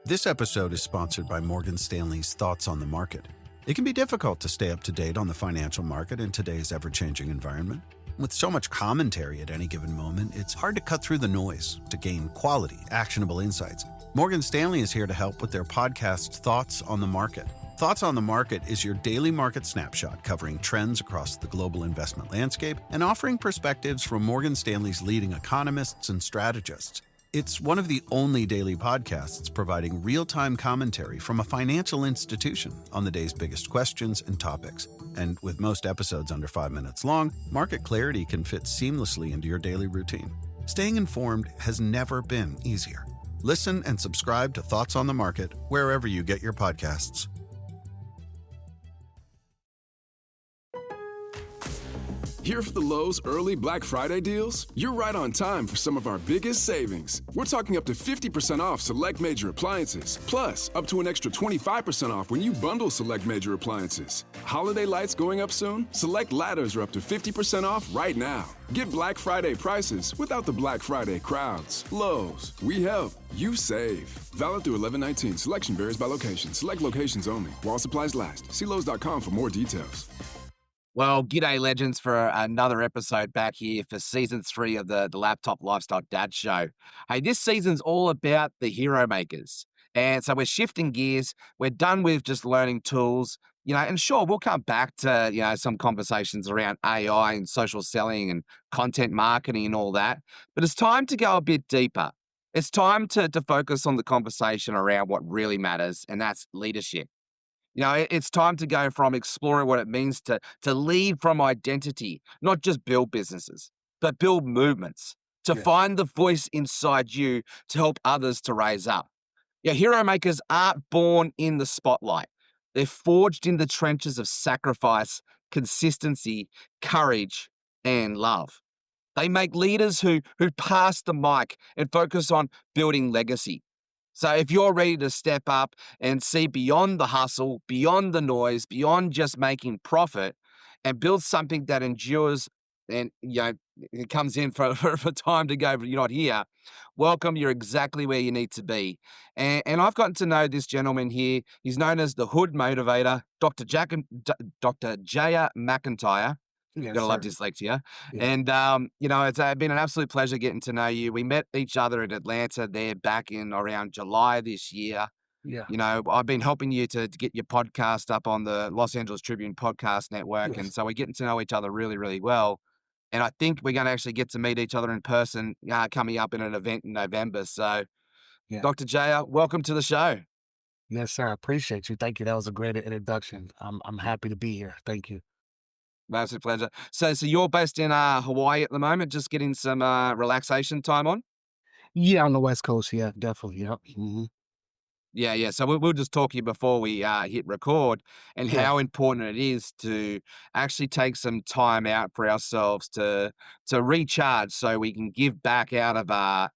This episode is sponsored by Morgan Stanley's Thoughts on the Market. It can be difficult to stay up to date on the financial market in today's ever-changing environment. With so much commentary at any given moment, it's hard to cut through the noise to gain quality, actionable insights. Morgan Stanley is here to help with their podcast, Thoughts on the Market. Thoughts on the Market is your daily market snapshot covering trends across the global investment landscape and offering perspectives from Morgan Stanley's leading economists and strategists. It's one of the only daily podcasts providing real-time commentary from a financial institution on the day's biggest questions and topics. And with most episodes under 5 minutes long, market clarity can fit seamlessly into your daily routine. Staying informed has never been easier. Listen and subscribe to Thoughts on the Market wherever you get your podcasts. Here for the Lowe's early Black Friday deals? You're right on time for some of our biggest savings. We're talking up to 50% off select major appliances, plus up to an extra 25% off when you bundle select major appliances. Holiday lights going up soon? Select ladders are up to 50% off right now. Get Black Friday prices without the Black Friday crowds. Lowe's, we help, you save. Valid through 11/19. Selection varies by location. Select locations only. While supplies last. See Lowe's.com for more details. Well, g'day, legends, for another episode back here for season 3 of the Laptop Lifestyle Dad Show. Hey, this season's all about the hero makers. And so we're shifting gears. We're done with just learning tools, and sure, we'll come back to, some conversations around AI and social selling and content marketing and all that. But it's time to go a bit deeper. It's time to focus on the conversation around what really matters, and that's leadership. It's time to go from exploring what it means to lead from identity, not just build businesses, but build movements, to find the voice inside you to help others to raise up. Hero makers aren't born in the spotlight. They're forged in the trenches of sacrifice, consistency, courage, and love. They make leaders who pass the mic and focus on building legacy. So if you're ready to step up and see beyond the hustle, beyond the noise, beyond just making profit, and build something that endures and it comes in for time to go, but you're not here, welcome, you're exactly where you need to be. And I've gotten to know this gentleman here. He's known as the Hood Motivator, Dr. JayR McIntyre. Yes, Gotta love sir. dyslexia. Yeah. And, it's been an absolute pleasure getting to know you. We met each other in Atlanta there back in around July this year. Yeah. I've been helping you to get your podcast up on the Los Angeles Tribune Podcast Network. Yes. And so we're getting to know each other really, really well. And I think we're going to actually get to meet each other in person coming up in an event in November. So, Yeah. Dr. JayR, welcome to the show. Yes, sir. I appreciate you. Thank you. That was a great introduction. I'm happy to be here. Thank you. Absolute pleasure. So you're based in Hawaii at the moment, just getting some relaxation time on? Yeah, on the West Coast. Yeah, definitely. Yep. Mm-hmm. Yeah. So we'll just talk to you before we hit record and Yeah. how important it is to actually take some time out for ourselves to recharge so we can give back out of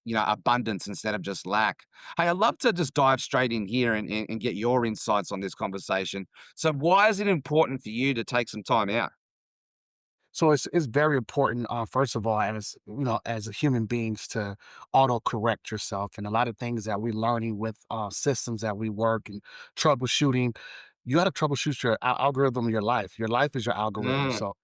abundance instead of just lack. Hey, I'd love to just dive straight in here and get your insights on this conversation. So why is it important for you to take some time out? So it's very important, first of all, as a human beings to auto correct yourself, and a lot of things that we're learning with systems that we work and troubleshooting. You got to troubleshoot your algorithm of your life. Your life is your algorithm. Mm, So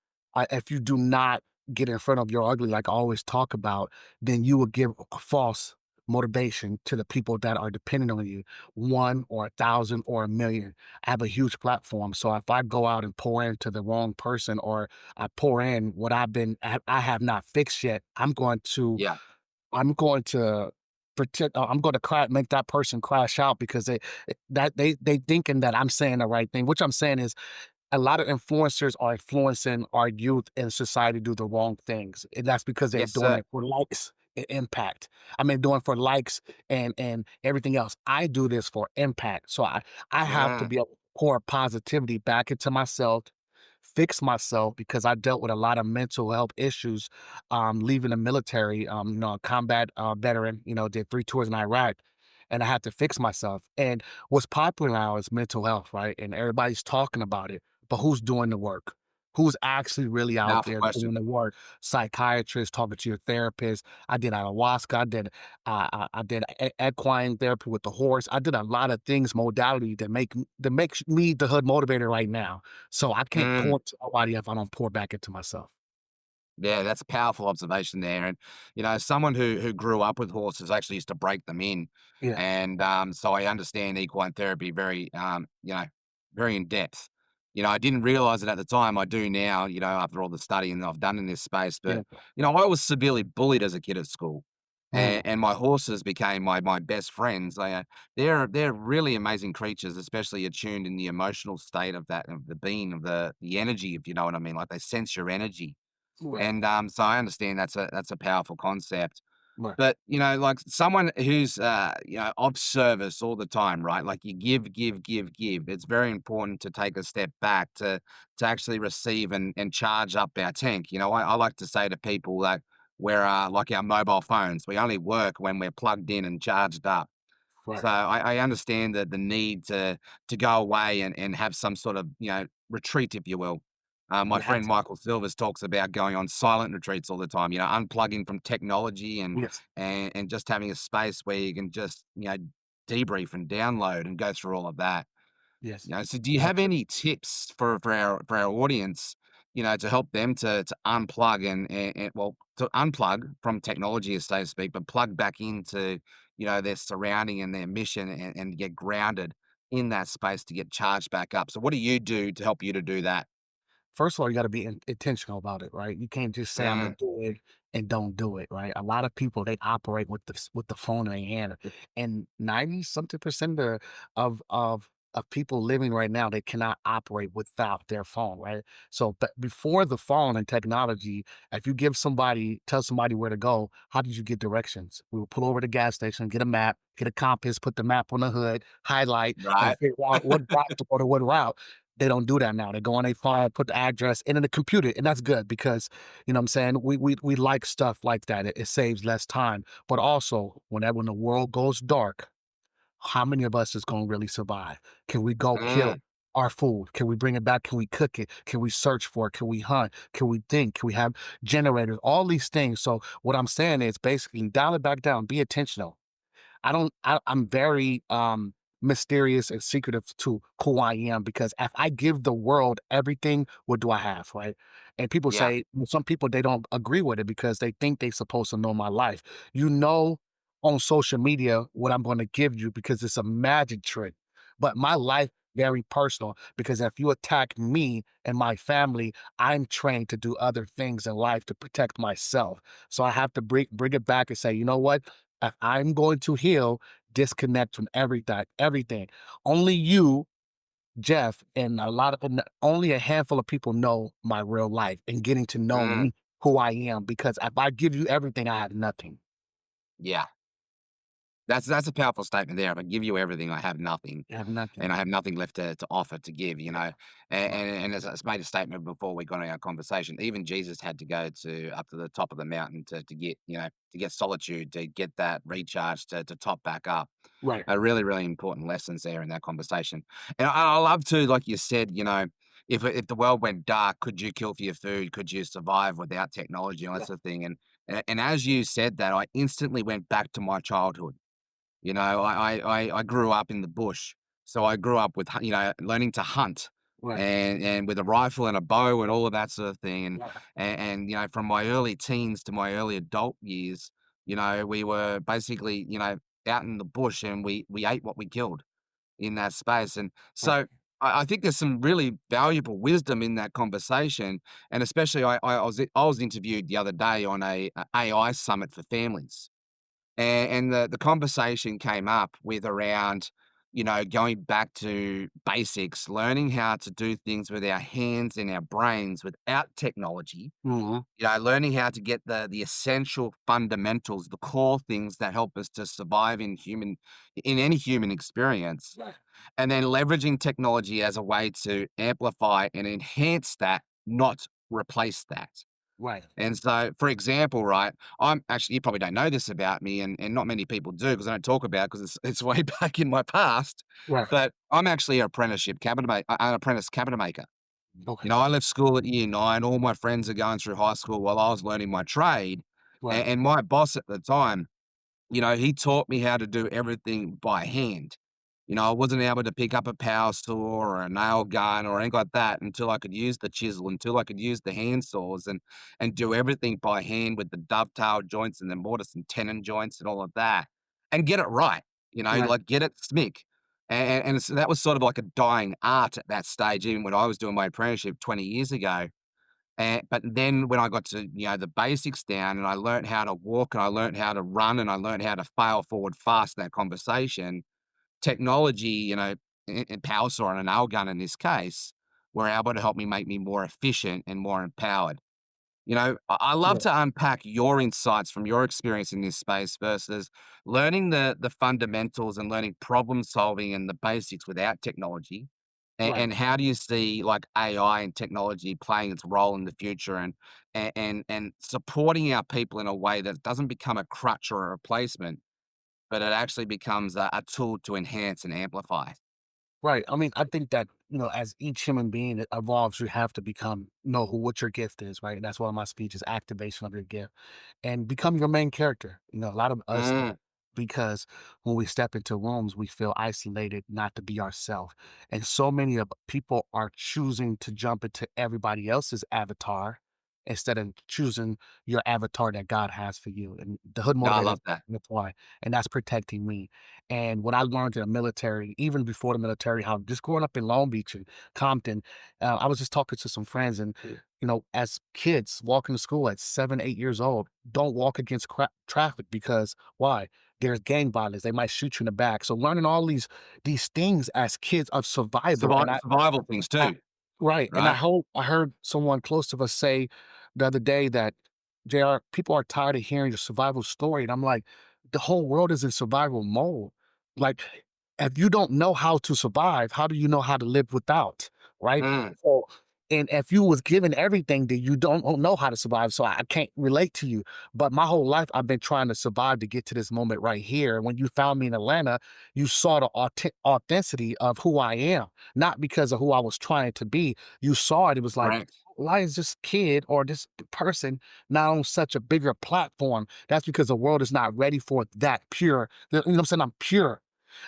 if you do not get in front of your ugly, like I always talk about, then you will give a false motivation to the people that are dependent on you, 1 or 1,000 or 1,000,000. I have a huge platform. So if I go out and pour into the wrong person, or I pour in what I have not fixed yet, yeah. I'm going to pretend, I'm going to make that person crash out because they thinking that I'm saying the right thing. Which I'm saying is, a lot of influencers are influencing our youth and society to do the wrong things. And that's because they're Yes, doing sir. it for likes and impact. Doing it for likes and everything else. I do this for impact. So I have to Yeah. be able to pour positivity back into myself, fix myself, because I dealt with a lot of mental health issues, leaving the military, a combat veteran, did 3 tours in Iraq. And I had to fix myself. And what's popular now is mental health, right? And everybody's talking about it, but who's doing the work? who's actually really out Powerful there question. doing the work. Psychiatrist, talking to your therapist. I did ayahuasca. I did equine therapy with the horse. I did a lot of things, modality that makes me the hood motivator right now. So I can't Mm. pour to nobody if I don't pour back into myself. Yeah, that's a powerful observation there. And someone who grew up with horses actually used to break them in, Yeah, and so I understand equine therapy very, very in depth. I didn't realize it at the time. I do now. After all the studying that I've done in this space, but yeah. I was severely bullied as a kid at school, Mm, and my horses became my best friends. They're really amazing creatures, especially attuned in the emotional state of the being of the energy, if you know what I mean. Like they sense your energy, right, and, so I understand that's a powerful concept. right. But, like someone who's, of service all the time, right? Like you give, give, give, give. It's very important to take a step back to actually receive and charge up our tank. I like to say to people that we're, like our mobile phones. We only work when we're plugged in and charged up. Right. So I understand the need to go away and have some sort of, retreat, if you will. My You have friend to. Michael Silvers talks about going on silent retreats all the time, unplugging from technology and Yes. and just having a space where you can just, debrief and download and go through all of that. Yes. So do you have Absolutely. any tips for our audience, to help them to unplug and well, to unplug from technology, so to speak, but plug back into, their surrounding and their mission and get grounded in that space to get charged back up. So what do you do to help you to do that? First of all, you gotta be intentional about it, right? You can't just say, "Imma Mm, do it," and don't do it, right? A lot of people, they operate with the phone in their hand, and 90 something percent of people living right now, they cannot operate without their phone, right? So, but before the phone and technology, if you tell somebody where to go, how did you get directions? We would pull over to the gas station, get a map, get a compass, put the map on the hood, highlight, and right? figure out what route to go to what route. They don't do that now. They go on their phone, put the address in the computer, and that's good because, you know what I'm saying, we like stuff like that. It saves less time. But also, when the world goes dark, how many of us is gonna really survive? Can we go Mm, kill our food? Can we bring it back? Can we cook it? Can we search for it? Can we hunt? Can we think? Can we have generators? All these things. So what I'm saying is basically dial it back down, be intentional. I'm very mysterious and secretive to who I am because if I give the world everything, what do I have, right? And people yeah. say, some people, they don't agree with it because they think they're supposed to know my life. You know, on social media what I'm going to give you because it's a magic trick. But my life very personal because if you attack me and my family, I'm trained to do other things in life to protect myself. So I have to bring it back and say, you know what? If I'm going to heal, disconnect from everything. Only you, Jeff, and only a handful of people know my real life and getting to know Mm, me, who I am. Because if I give you everything, I have nothing. yeah. That's a powerful statement there. If I give you everything, I have nothing, I have nothing. and I have nothing left to offer to give. And Right. as I made a statement before we got on our conversation, even Jesus had to go to up to the top of the mountain to get to get solitude, to get that recharge, to top back up. Right. Really, really important lessons there in that conversation. And I love to, like you said, if the world went dark, could you kill for your food? Could you survive without technology and that Yeah. sort of thing? And as you said that, I instantly went back to my childhood. I grew up in the bush, so I grew up with learning to hunt Right. and with a rifle and a bow and all of that sort of thing, and Right. and from my early teens to my early adult years, we were basically out in the bush and we ate what we killed in that space, and Right. so I think there's some really valuable wisdom in that conversation, and especially I was interviewed the other day on a AI summit for families. And the conversation came up with around, going back to basics, learning how to do things with our hands and our brains without technology, Mhm. learning how to get the essential fundamentals, the core things that help us to survive in any human experience, Right. and then leveraging technology as a way to amplify and enhance that, not replace that. Right. And so, for example, right, I'm actually, you probably don't know this about me, and not many people do because I don't talk about it because it's way back in my past. Right. But I'm actually an apprentice cabinet maker. You Okay. know, I left school at year 9. All my friends are going through high school while I was learning my trade. Right. And my boss at the time, you know, he taught me how to do everything by hand. You know, I wasn't able to pick up a power saw or a nail gun or anything like that until I could use the chisel, until I could use the hand saws and do everything by hand with the dovetail joints and the mortise and tenon joints and all of that, and get it right. You know, Right. like get it smick. And so that was sort of like a dying art at that stage, even when I was doing my apprenticeship 20 years ago. But then when I got to, you know, the basics down and I learned how to walk and I learned how to run and I learned how to fail forward fast in that conversation, technology, you know, and power saw and a nail gun in this case, were able to help me make me more efficient and more empowered. You know, I love Yeah. to unpack your insights from your experience in this space versus learning the fundamentals and learning problem solving and the basics without technology. Right. And how do you see like AI and technology playing its role in the future and supporting our people in a way that doesn't become a crutch or a replacement, but it actually becomes a tool to enhance and amplify. Right. I mean, I think that, as each human being that evolves, you have to know what your gift is, right? And that's one of my speeches, activation of your gift and become your main character. A lot of us, Mm, because when we step into rooms, we feel isolated, not to be ourselves. And so many of people are choosing to jump into everybody else's avatar instead of choosing your avatar that God has for you. And the hood no, I motivator, love that. that's why. And that's protecting me. And when I learned in the military, even before the military, how just growing up in Long Beach and Compton, I was just talking to some friends, and as kids walking to school at 7, 8 years old, don't walk against traffic because why? There's gang violence. They might shoot you in the back. So learning all these things as kids of survival, and Survival things I too, right, and right? I heard someone close to us say the other day that, "JR, people are tired of hearing your survival story," and I'm like, "The whole world is in survival mode." Like, if you don't know how to survive, how do you know how to live without, right? Mm. So and if you was given everything, then you don't know how to survive, so I can't relate to you, but my whole life, I've been trying to survive to get to this moment right here. When you found me in Atlanta, you saw the authenticity of who I am, not because of who I was trying to be. You saw it. It was like, Correct. why is this kid or this person not on such a bigger platform? That's because the world is not ready for that pure. You know what I'm saying? I'm pure.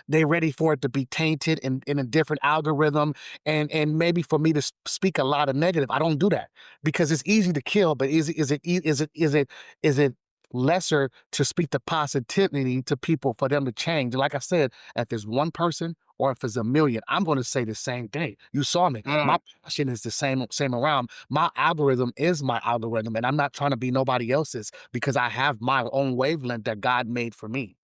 They're ready for it to be tainted in a different algorithm, and maybe for me to speak a lot of negative. I don't do that because it's easy to kill, but is it lesser to speak the positivity to people for them to change? Like I said, if it's one person or if it's a million, I'm going to say the same thing. You saw me. My Mm. passion is the same around. My algorithm is my algorithm, and I'm not trying to be nobody else's because I have my own wavelength that God made for me.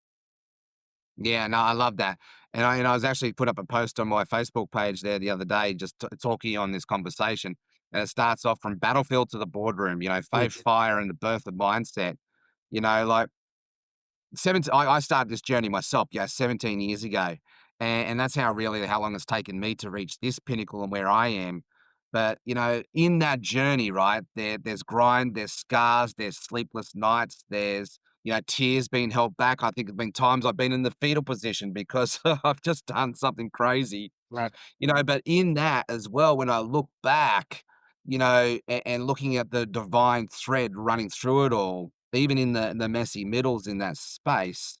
Yeah, no, I love that. And I was actually put up a post on my Facebook page there the other day, just talking on this conversation. And it starts off from battlefield to the boardroom, you know, faith, Yes. fire, and the birth of mindset. You know, like 17, I started this journey myself, yeah, 17 years ago. And that's how long it's taken me to reach this pinnacle and where I am. But, you know, in that journey, right, there's grind, there's scars, there's sleepless nights, there's, you know, tears being held back. I think there's been times I've been in the fetal position because I've just done something crazy, Right. you know. But in that as well, when I look back, you know, and looking at the divine thread running through it all, even in the messy middles in that space,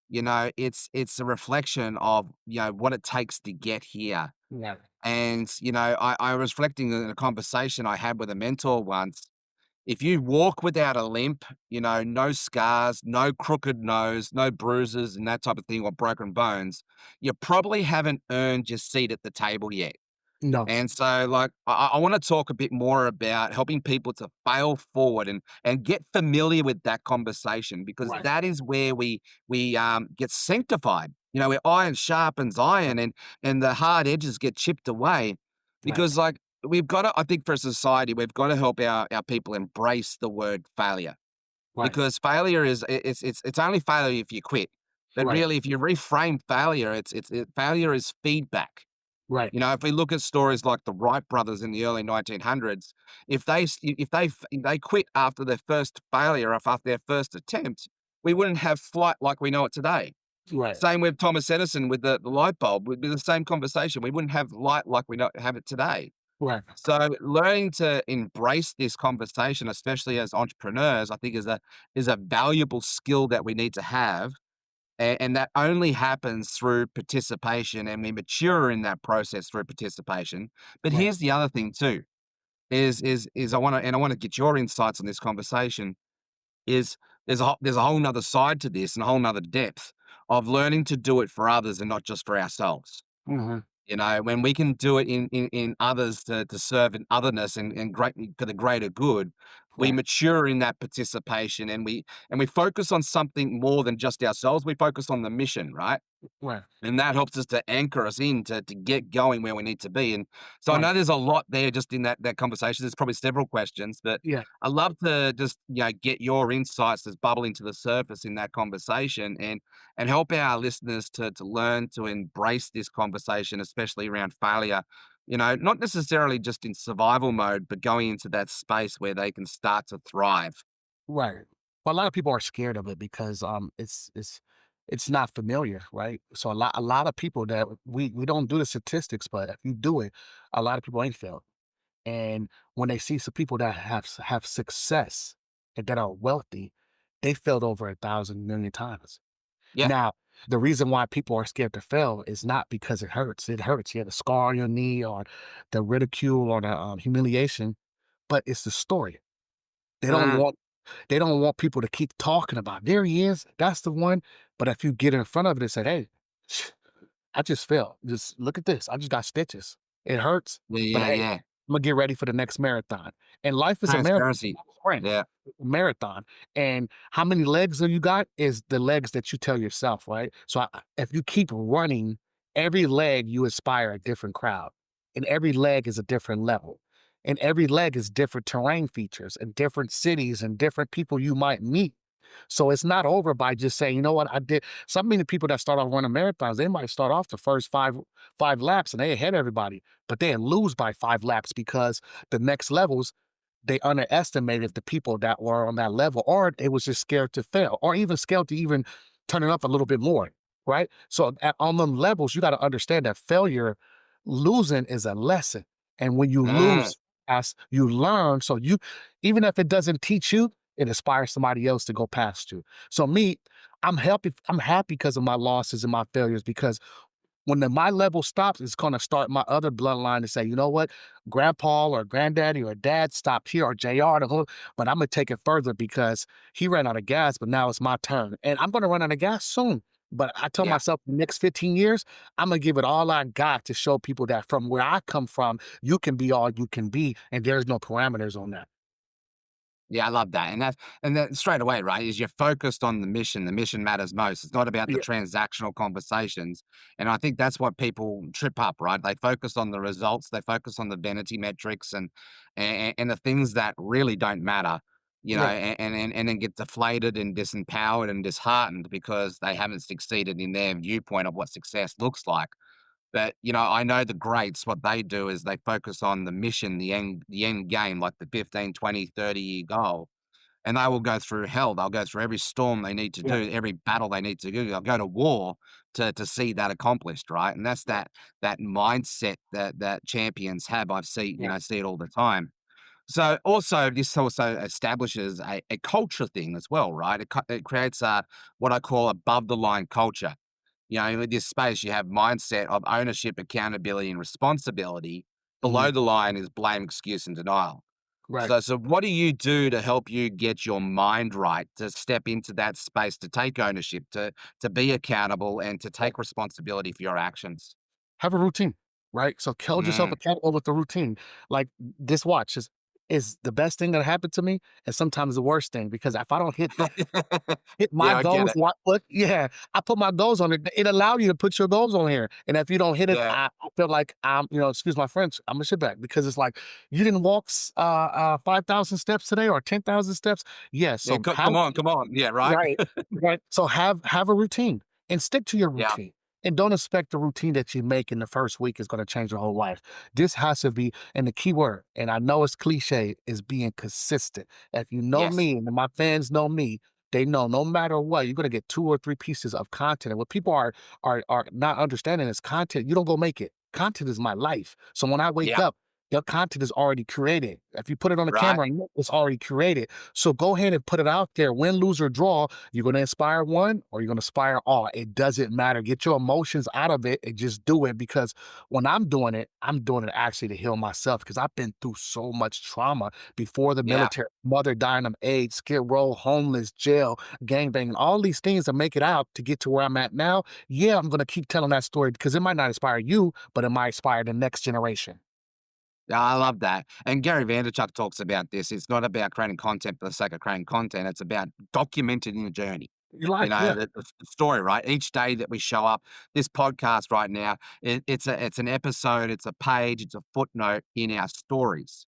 you know, it's a reflection of, you know, what it takes to get here. Right. And, you know, I was reflecting in a conversation I had with a mentor once. If you walk without a limp, you know, no scars, no crooked nose, no bruises and that type of thing or broken bones, you probably haven't earned your seat at the table yet. No. And so, like, I want to talk a bit more about helping people to fail forward and get familiar with that conversation because Right. that is where we get sanctified. You know, where iron sharpens iron and the hard edges get chipped away. Right. Because like we've got to, I think for a society, we've got to help our people embrace the word failure. Right. Because failure is it's only failure if you quit. But Right. really, if you reframe failure, failure is feedback. Right. You know, if we look at stories like the Wright brothers in the early 1900s, if they quit after their first failure, or after their first attempt, we wouldn't have flight like we know it today. Right. Same with Thomas Edison with the light bulb. Would be the same conversation. We wouldn't have light like we know, have it today. Right. So learning to embrace this conversation, especially as entrepreneurs, I think is a valuable skill that we need to have. And that only happens through participation, and we mature in that process through participation. But Right. here's the other thing too, is I want to get your insights on this conversation, is there's a whole nother side to this and a whole nother depth of learning to do it for others and not just for ourselves. Hmm. When we can do it in others to serve in otherness and great for the greater good, we Right. mature in that participation, and we focus on something more than just ourselves. We focus on the mission, right? Right. And that helps us to anchor us in to get going where we need to be. And so I Right. know there's a lot there just in that conversation. There's probably several questions, but Yeah. I'd love to just get your insights that's bubbling to the surface in that conversation, and help our listeners to learn to embrace this conversation, especially around failure. Not necessarily just in survival mode, but going into that space where they can start to thrive. Right. Well, a lot of people are scared of it because it's not familiar, right? So a lot of people that we don't do the statistics, but if you do it, a lot of people ain't failed. And when they see some people that have success and that are wealthy, they failed over 1,000 million times. Yeah. Now, the reason why people are scared to fail is not because it hurts. It hurts. You have the scar on your knee or the ridicule or the humiliation, but it's the story. They don't Mm, want they don't want people to keep talking about, "There he is, that's the one." But if you get in front of it and say, "Hey, I just fell. Just look at this. I just got stitches. It hurts, yeah, but yeah, hey, yeah. Imma get ready for the next marathon." And life is a marathon, Transparency. not a sprint, Yeah. marathon. And how many legs do you got is the legs that you tell yourself, right? So if you keep running, every leg you inspire a different crowd, and every leg is a different level. And every leg is different terrain features and different cities and different people you might meet. So it's not over by just saying, you know what, I did. So many people that start off running marathons, they might start off the first five laps and they ahead everybody, but they lose by 5 laps because the next levels they underestimated the people that were on that level, or they was just scared to fail, or even scared to even turn it up a little bit more, right? So on them levels, you got to understand that failure, losing is a lesson, and when you Mm. lose, as you learn, so you, even if it doesn't teach you, it inspires somebody else to go past you. So me, I'm happy. I'm happy because of my losses and my failures because when my level stops, it's gonna start my other bloodline to say, you know what, grandpa or granddaddy or dad stopped here or JR, but I'm gonna take it further because he ran out of gas, but now it's my turn. And I'm gonna run out of gas soon. But I tell Yeah. myself the next 15 years, I'm gonna give it all I got to show people that from where I come from, you can be all you can be, and there's no parameters on that. Yeah, I love that. And that straight away, right, is you're focused on the mission. The mission matters most. It's not about the Yeah, transactional conversations. And I think that's what people trip up, right? They focus on the results, they focus on the vanity metrics and the things that really don't matter, right, and then get deflated and disempowered and disheartened because they haven't succeeded in their viewpoint of what success looks like. But, I know the greats, what they do is they focus on the mission, the end game, like the 15, 20, 30-year goal. And they will go through hell. They'll go through every storm they need to yeah, do, every battle they need to do. They'll go to war to see that accomplished, right? And that's right, that mindset that champions have. yeah, I see it all the time. So also, this also establishes a culture thing as well, right? It creates what I call above the line culture. In this space, you have mindset of ownership, accountability, and responsibility. mhm, Below the line is blame, excuse, and denial. right. So what do you do to help you get your mind right to step into that space, to take ownership, to be accountable, and to take responsibility for your actions? Have a routine, right? So hold yourself Mm. accountable with the routine. Like this watch is the best thing that happened to me, and sometimes the worst thing because if I don't hit my Yeah, I get goals, it. yeah, I put my goals on it. It allow you to put your goals on here, and if you don't hit it, Yeah. I feel like I'm, excuse my French, I'm a shitbag because it's like you didn't walk 5,000 steps today or 10,000 steps. Yes, Yeah, so come on, come on. Yeah, right? right, right. So have a routine and stick to your Yeah. routine. And don't expect the routine that you make in the first week is going to change your whole life. This has to be, and the key word, and I know it's cliche, is being consistent. If you know Yes. me and my fans know me, they know no matter what, you're going to get 2 or 3 pieces of content. And what people are not understanding is content. You don't go make it. Content is my life. So when I wake Yeah. up, Your content is already created. If you put it on the Right? camera, it's already created. So go ahead and put it out there. Win, lose, or draw. You're going to inspire one or you're going to inspire all. It doesn't matter. Get your emotions out of it and just do it, because when I'm doing it actually to heal myself, because I've been through so much trauma before the Yeah. military, mother dying of AIDS, skid row, homeless, jail, gangbanging, all these things to make it out to get to where I'm at now. Yeah, I'm going to keep telling that story because it might not inspire you, but it might inspire the next generation. Yeah, I love that. And Gary Vanderchuck talks about this. It's not about creating content for the sake of creating content. It's about documenting the journey. You You like, know, yeah, the story, right? Each day that we show up, this podcast right now, it's an episode, it's a page, it's a footnote in our stories.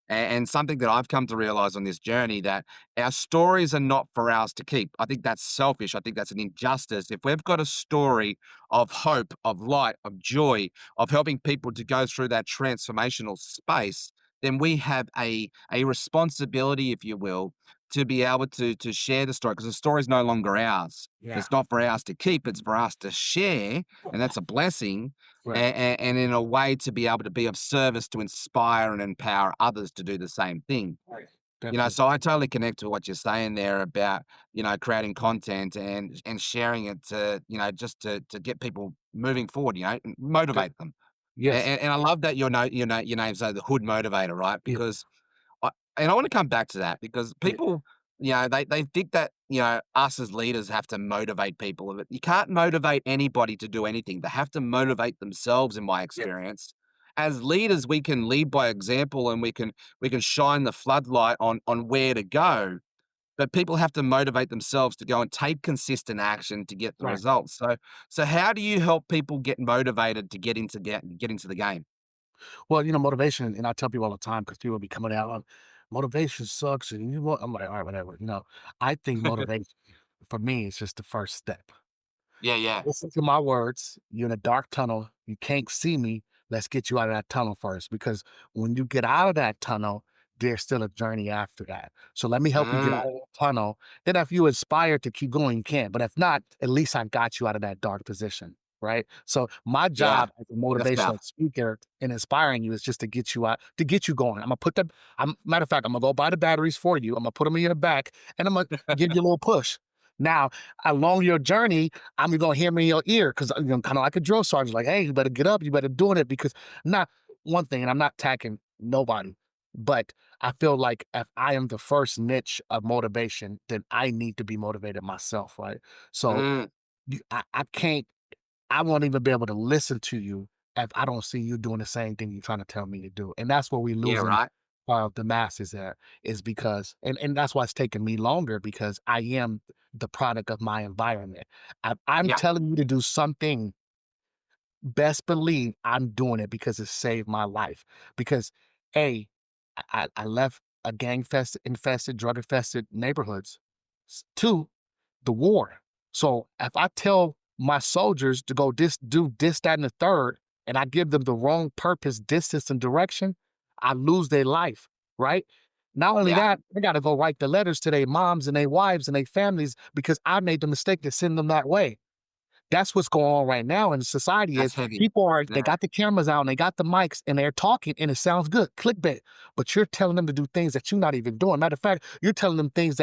And something that I've come to realize on this journey, that our stories are not for ours to keep. I think that's selfish. I think that's an injustice. If we've got a story of hope, of light, of joy, of helping people to go through that transformational space, then we have a responsibility, if you will, to be able to share the story, because the story is no longer ours. yeah, It's not for ours to keep, it's for us to share, and that's a blessing, right, and in a way to be able to be of service to inspire and empower others to do the same thing. right, You know, definitely, so I totally connect to what you're saying there about, creating content and sharing it to, just to get people moving forward, and de motivate them. yes, And I love that your name's the Hood Motivator, right? yeah, Because I want to come back to that, because yeah, people, they think that, us as leaders have to motivate people. But you can't motivate anybody to do anything. They have to motivate themselves, in my yeah, experience. As leaders, we can lead by example, and we can shine the floodlight on where to go. But people have to motivate themselves to go and take consistent action to get the right. results. So how do you help people get motivated to get into the game? Well, motivation, and I tell people all the time because people be coming out on motivation sucks, and I'm like, all right, whatever. I think motivation for me is just the first step. Yeah, yeah, Listen to my words. You're in a dark tunnel. You can't see me. Let's get you out of that tunnel first. Because when you get out of that tunnel, there's still a journey after that. So let me help you get mm, out of the tunnel. Then, if you aspire to keep going, you can. But if not, at least I got you out of that dark position. Right. So my yeah. job as a That's motivational powerful. speaker and inspiring you is just to get you out, to get you going. I'm gonna put matter of fact, I'm gonna go buy the batteries for you. I'm gonna put them in your back and I'm gonna give you a little push. Now, along your journey, I'm gonna hear me in your ear because kind of like a drill sergeant, like, hey, you better get up, you better doing it because not one thing, and I'm not attacking nobody, but I feel like if I am the first niche of motivation, then I need to be motivated myself, right? So Mm, I can't, I won't even be able to listen to you if I don't see you doing the same thing you're trying to tell me to do. And that's where we yeah, losing right. the masses at, is because, and that's why it's taking me longer because I am the product of my environment. I'm Yeah, telling you to do something, best believe I'm doing it because it saved my life. Because A, I left a infested, drug infested neighborhoods. Two, the war. So if I tell my soldiers to go do this, that, and the third, and I give them the wrong purpose, distance, and direction, I lose their life, right? Not only yeah. that, I gotta go write the letters to their moms and their wives and their families because I made the mistake to send them that way. That's what's going on right now in society is That's heavy. people Yeah. they got the cameras out and they got the mics and they're talking and it sounds good, clickbait, but you're telling them to do things that you're not even doing. Matter of fact, you're telling them things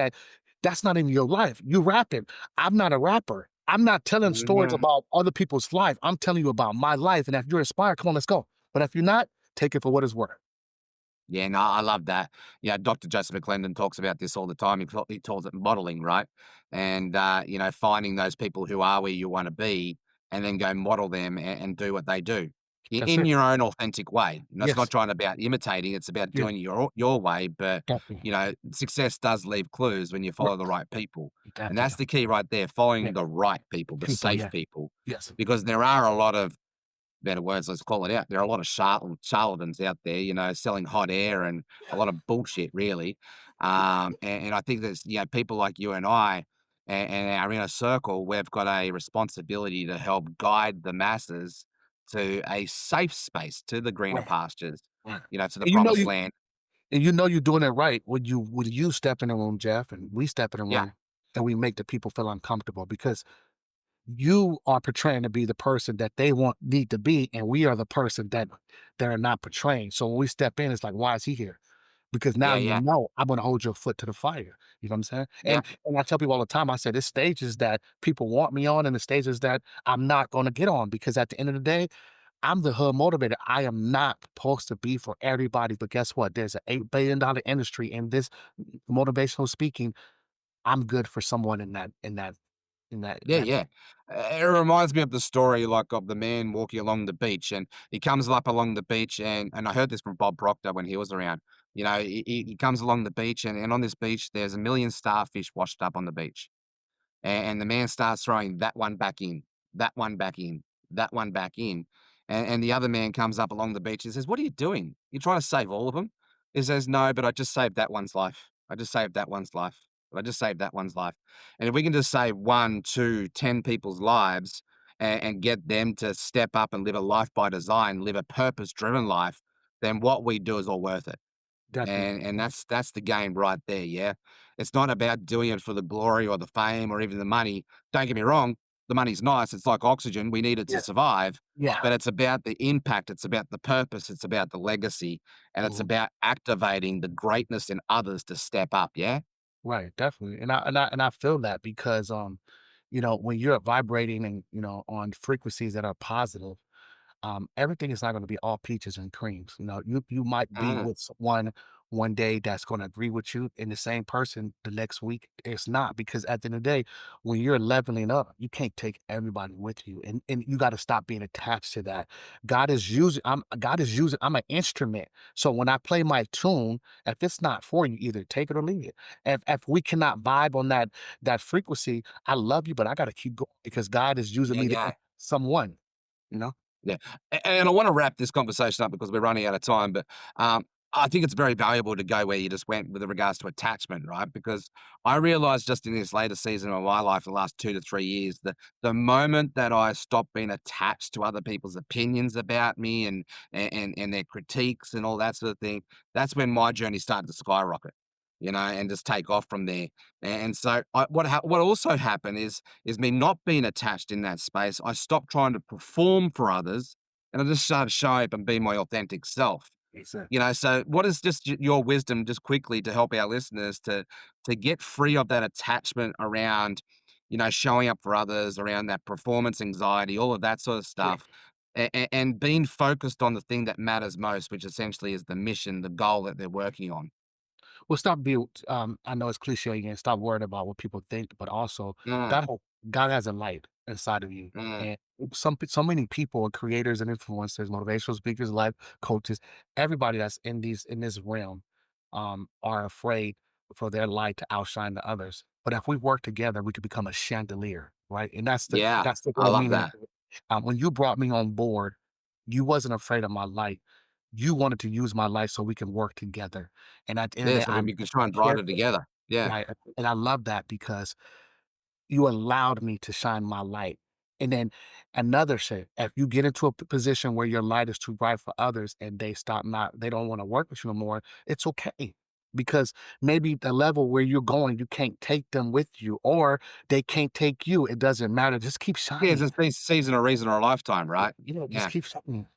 that's not even your life. You rapping. I'm not a rapper. I'm not telling stories Mhm. about other people's life. I'm telling you about my life. And if you're inspired, come on, let's go. But if you're not, take it for what it's worth. Yeah, no, I love that. Yeah, Dr. Joseph McClendon talks about this all the time. He calls it modeling, right? And, finding those people who are where you want to be and then go model them and do what they do That's in it. your own authentic way. It's not Yes. trying about imitating, it's about Yeah. doing it your way. But, Definitely. success does leave clues when you Right. follow the right people. And that's Definitely. the key right there, Yeah. following the right people, the People. safe Yeah. people. Yes. Because there are a lot of better words, let's call it out. There are a lot of charlatans out there, selling hot air and a lot of bullshit, really. And I think there's, people like you and I and our inner circle, we've got a responsibility to help guide the masses to a safe space, to the greener Right. pastures, Right. to the And you know promised you land. and you know you're doing it right when you step in the room, Jeff, and we step in the Yeah. room and we make the people feel uncomfortable because you are portraying to be the person that they want need to be, and we are the person that they're not portraying. So when we step in, it's like, why is he here? Because now Yeah, you yeah, know I'm gonna hold your foot to the fire. You know what I'm saying? yeah. And I tell people all the time, I said, "There's stages that people want me on and the stages that I'm not gonna get on because at the end of the day, I'm the hood motivator. I am not supposed to be for everybody. But guess what? There's an $8 billion industry in this motivational speaking. I'm good for someone Yeah, that yeah. It reminds me of the story, like, of the man walking along the beach, and he comes up along the beach, and I heard this from Bob Proctor when he was around. You know, he comes along the beach, and on this beach, there's a million starfish washed up on the beach. And the man starts throwing that one back in, that one back in, that one back in. And the other man comes up along the beach and says, "What are you doing? You're trying to save all of them?" He says, "No, but I just saved that one's life. I just saved that one's life. I just saved that one's life." And if we can just save one, two, 10 people's lives and get them to step up and live a life by design, live a purpose driven life, then what we do is all worth it. definitely. And that's the game right there, yeah? It's not about doing it for the glory or the fame or even the money. Don't get me wrong, the money's nice, it's like oxygen, we need it to Yeah. survive, Yeah. but it's about the impact, it's about the purpose, it's about the legacy, and it's Mhm. about activating the greatness in others to step up, yeah? Right, definitely. And I feel that because when you're vibrating and on frequencies that are positive, everything is not going to be all peaches and creams. You might be Mm, with someone one day that's going to agree with you, and the same person the next week it's not. Because at the end of the day, when you're leveling up, you can't take everybody with you, and you got to stop being attached to that. God is using. I'm an instrument. So when I play my tune, if it's not for you, either take it or leave it. If we cannot vibe on that frequency, I love you, but I got to keep going because God is using yeah, me to yeah. someone. You know. Yeah, and I wanna wrap this conversation up because we're running out of time, but, I think it's very valuable to go where you just went with regards to attachment, right? Because I realized just in this later season of my life, the last 2 to 3 years, the moment that I stopped being attached to other people's opinions about me and their critiques and all that sort of thing, that's when my journey started to skyrocket, and just take off from there. And so what also happened is me not being attached in that space. I stopped trying to perform for others, and I just started showing up and being my authentic self. Exactly. So what is just your wisdom, just quickly, to help our listeners to get free of that attachment around, showing up for others, around that performance anxiety, all of that sort of Yeah. stuff, and being focused on the thing that matters most, which essentially is the mission, the goal that they're working on. Well, stop being. I know it's cliche again. Stop worrying about what people think, but also Mm, God, God has a light inside of you, mm, and so many people, creators and influencers, motivational speakers, life coaches, everybody that's in this realm, are afraid for their light to outshine the others. But if we work together, we could become a chandelier, right? And yeah, that's the I real love meaning of that. it. When you brought me on board, you wasn't afraid of my light. You wanted to use my light so we can work together. And at the end of Yeah, the day, so we can shine here brighter together. Yeah. right, and I love that because you allowed me to shine my light. And then another shit, if you get into a position where your light is too bright for others and they don't wanna work with you no more, it's okay. Because maybe the level where you're going, you can't take them with you, or they can't take you. It doesn't matter. Just keep Yeah, it's shining. a season, a reason, or a lifetime, right? Just Yeah. keep shining.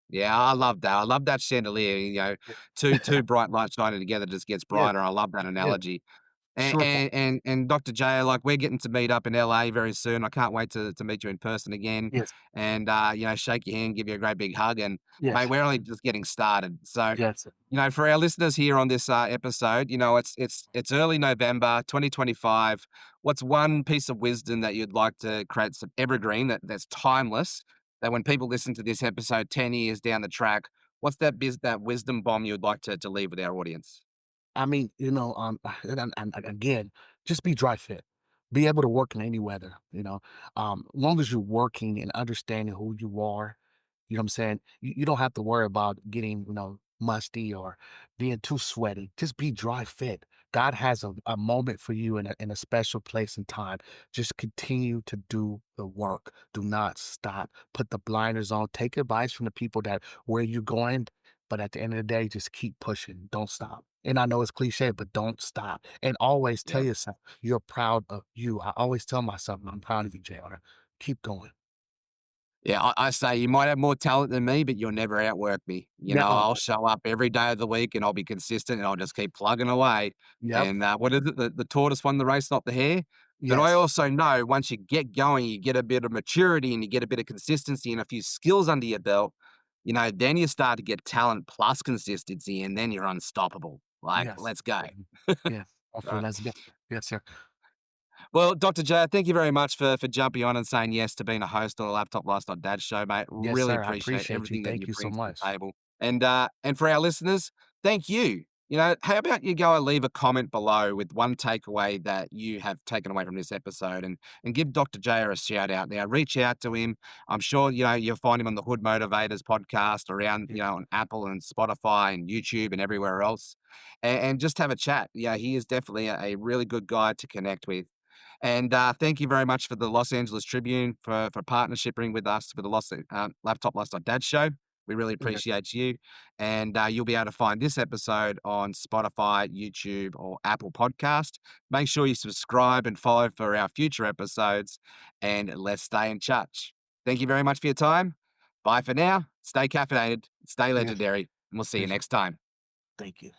Yeah, I love that. I love that chandelier, two bright lights shining together just gets Yeah, brighter. I love that yeah, analogy. And sure thing. and and Dr. J, like, we're getting to meet up in LA very soon. I can't wait to meet you in person again Yes, and, shake your hand, give you a great big hug, and, mate, yes, we're only just getting started. So, yes. for our listeners here on this, episode, it's early November 2025. What's one piece of wisdom that you'd like to create some evergreen that's timeless, that when people listen to this episode 10 years down the track, what's that wisdom bomb you'd like to leave with our audience? I mean, and again, just be dry fit. Be able to work in any weather, long as you're working and understanding who you are, you know what I'm saying? You don't have to worry about getting, musty or being too sweaty. Just be dry fit. God has a moment for you in a special place and time. Just continue to do the work. Do not stop. Put the blinders on. Take advice from the people that where you're going. But at the end of the day, just keep pushing. Don't stop. And I know it's cliche, but don't stop. And always tell Yeah. yourself you're proud of you. I always tell myself, I'm proud of you, JR. Keep going. Yeah, I say you might have more talent than me, but you'll never outwork me. Yeah. Oh, I'll show up every day of the week and I'll be consistent and I'll just keep plugging away. yep. And what is it? The tortoise won the race, not the hare. But I Yes. also know once you get going, you get a bit of maturity and you get a bit of consistency and a few skills under your belt, then you start to get talent plus consistency and then you're unstoppable. Like, Yes. let's go. Mhm. Yes. Hopefully, Right. let's get. Yes, sir. Well, Dr. J, thank you very much for jumping on and saying yes to being a host on the Laptop Lifestyle Dad Show, mate. Yes, Really sir. I appreciate appreciate you. everything that Thank you you so bring to the much. table. And for our listeners, thank you. How about you go and leave a comment below with one takeaway that you have taken away from this episode and give Dr. J a shout out now. Reach out to him. I'm sure, you'll find him on the Hood Motivators podcast around, Yeah. on Apple and Spotify and YouTube and everywhere else. And just have a chat. Yeah, he is definitely a really good guy to connect with. And thank you very much for the Los Angeles Tribune for partnershiping with us for the Laptop Lifestyle Dad Show. We really Yeah. appreciate you. And you'll be able to find this episode on Spotify, YouTube, or Apple Podcast. Make sure you subscribe and follow for our future episodes. And let's stay in touch. Thank you very much for your time. Bye for now. Stay caffeinated, stay Yes. legendary, and we'll see you Yes. next time. Thank you.